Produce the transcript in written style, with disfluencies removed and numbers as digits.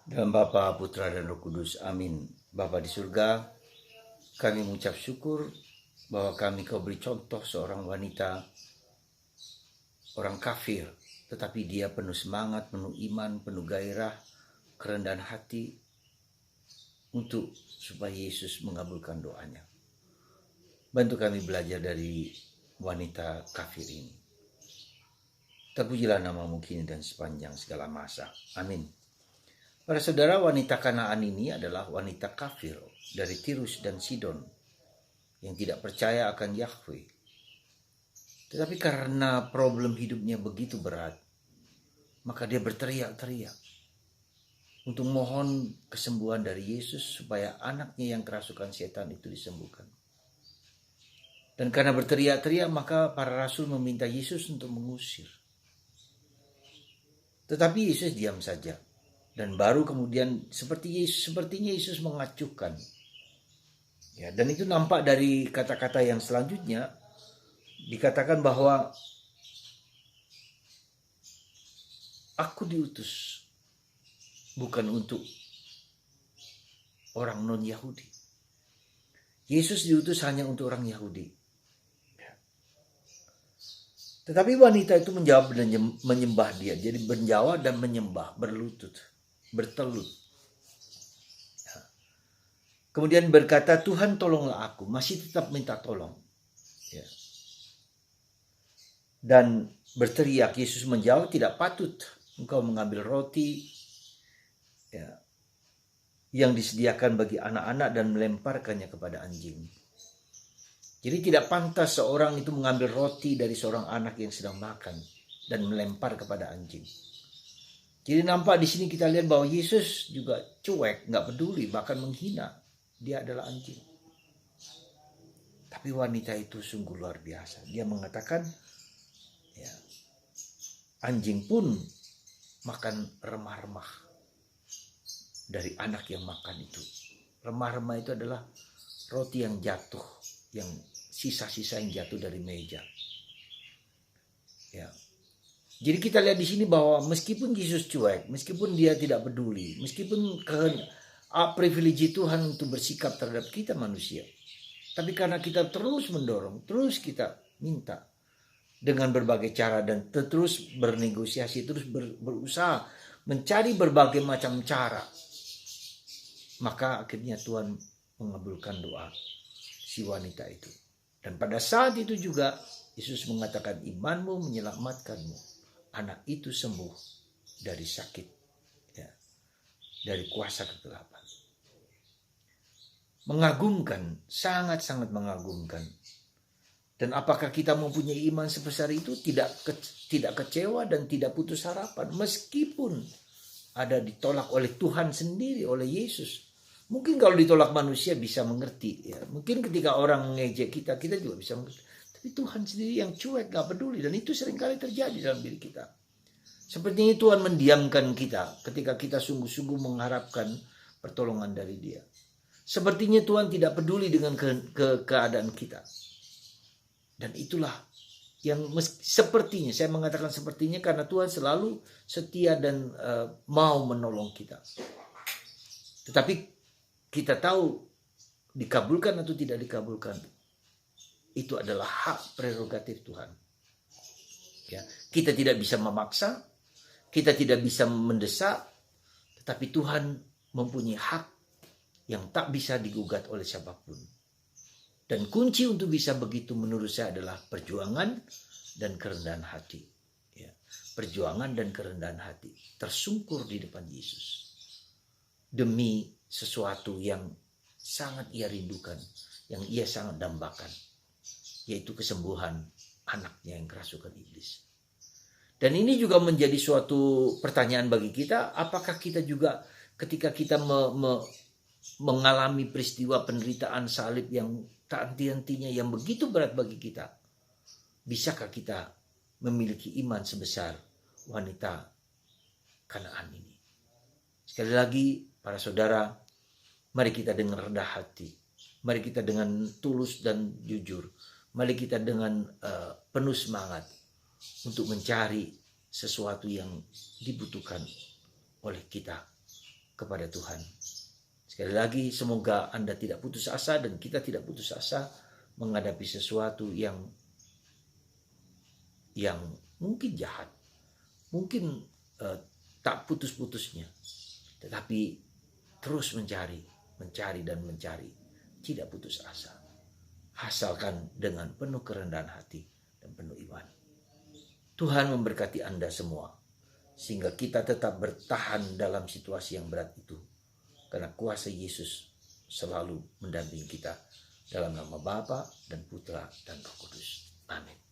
Dalam Bapa, Putra, dan Roh Kudus. Amin. Bapa di surga, kami mengucap syukur bahwa kau beri contoh seorang wanita, orang kafir, tetapi dia penuh semangat, penuh iman, penuh gairah, kerendahan hati untuk supaya Yesus mengabulkan doanya. Bantu kami belajar dari wanita kafir ini. Terpujilah namamu kini dan sepanjang segala masa. Amin. Para saudara, wanita Kanaan ini adalah wanita kafir dari Tirus dan Sidon yang tidak percaya akan Yahweh. Tetapi karena problem hidupnya begitu berat, maka dia berteriak-teriak untuk mohon kesembuhan dari Yesus supaya anaknya yang kerasukan setan itu disembuhkan. Dan karena berteriak-teriak, maka para rasul meminta Yesus untuk mengusir. Tetapi Yesus diam saja. Dan baru kemudian sepertinya Yesus mengacuhkan. Ya, dan itu nampak dari kata-kata yang selanjutnya. Dikatakan bahwa aku diutus bukan untuk orang non-Yahudi. Yesus diutus hanya untuk orang Yahudi. Tetapi wanita itu menjawab dan menyembah dia. Jadi menjawab dan menyembah, berlutut, bertelut. Kemudian berkata, Tuhan tolonglah aku. Masih tetap minta tolong. Ya. Dan berteriak, Yesus menjawab, tidak patut engkau mengambil roti ya, yang disediakan bagi anak-anak dan melemparkannya kepada anjing. Jadi tidak pantas seorang itu mengambil roti dari seorang anak yang sedang makan dan melempar kepada anjing. Jadi nampak di sini kita lihat bahwa Yesus juga cuek, nggak peduli, bahkan menghina. Dia adalah anjing. Tapi wanita itu sungguh luar biasa. Dia mengatakan, ya, anjing pun makan remah-remah dari anak yang makan itu. Remah-remah itu adalah roti yang jatuh, yang sisa-sisa yang jatuh dari meja. Ya. Jadi kita lihat di sini bahwa meskipun Yesus cuek, meskipun dia tidak peduli, meskipun privilege Tuhan untuk bersikap terhadap kita manusia, tapi karena kita terus mendorong, terus kita minta dengan berbagai cara dan terus bernegosiasi, terus berusaha mencari berbagai macam cara, maka akhirnya Tuhan mengabulkan doa si wanita itu. Dan pada saat itu juga Yesus mengatakan, imanmu menyelamatkanmu. Anak itu sembuh dari sakit, ya, dari kuasa kegelapan. Mengagumkan, sangat-sangat mengagumkan. Dan apakah kita mempunyai iman sebesar itu? Tidak kecewa dan tidak putus harapan. Meskipun ada ditolak oleh Tuhan sendiri, oleh Yesus. Mungkin kalau ditolak manusia bisa mengerti. Ya. Mungkin ketika orang mengejek kita, kita juga bisa mengerti. Tapi Tuhan sendiri yang cuek, gak peduli. Dan itu seringkali terjadi dalam diri kita. Sepertinya Tuhan mendiamkan kita ketika kita sungguh-sungguh mengharapkan pertolongan dari Dia. Sepertinya Tuhan tidak peduli dengan keadaan kita. Dan itulah yang sepertinya, saya mengatakan sepertinya karena Tuhan selalu setia dan mau menolong kita. Tetapi kita tahu dikabulkan atau tidak dikabulkan, itu adalah hak prerogatif Tuhan. Ya, kita tidak bisa memaksa, kita tidak bisa mendesak, tetapi Tuhan mempunyai hak yang tak bisa digugat oleh siapapun. Dan kunci untuk bisa begitu menurut saya adalah perjuangan dan kerendahan hati. Ya, perjuangan dan kerendahan hati. Tersungkur di depan Yesus. Demi sesuatu yang sangat ia rindukan. Yang ia sangat dambakan. Yaitu kesembuhan anaknya yang kerasukan iblis. Dan ini juga menjadi suatu pertanyaan bagi kita. Apakah kita juga ketika kita mengalami peristiwa penderitaan salib yang tak henti-hentinya, yang begitu berat bagi kita, bisakah kita memiliki iman sebesar wanita Kanaan ini? Sekali lagi, para saudara, mari kita dengan rendah hati, mari kita dengan tulus dan jujur, mari kita dengan penuh semangat untuk mencari sesuatu yang dibutuhkan oleh kita kepada Tuhan. Sekali lagi, semoga Anda tidak putus asa dan kita tidak putus asa menghadapi sesuatu yang mungkin jahat, mungkin tak putus-putusnya, tetapi terus mencari dan mencari, tidak putus asa, asalkan dengan penuh kerendahan hati dan penuh iman. Tuhan memberkati Anda semua, sehingga kita tetap bertahan dalam situasi yang berat itu, karena kuasa Yesus selalu mendampingi kita. Dalam nama Bapa dan Putra dan Roh Kudus. Amin.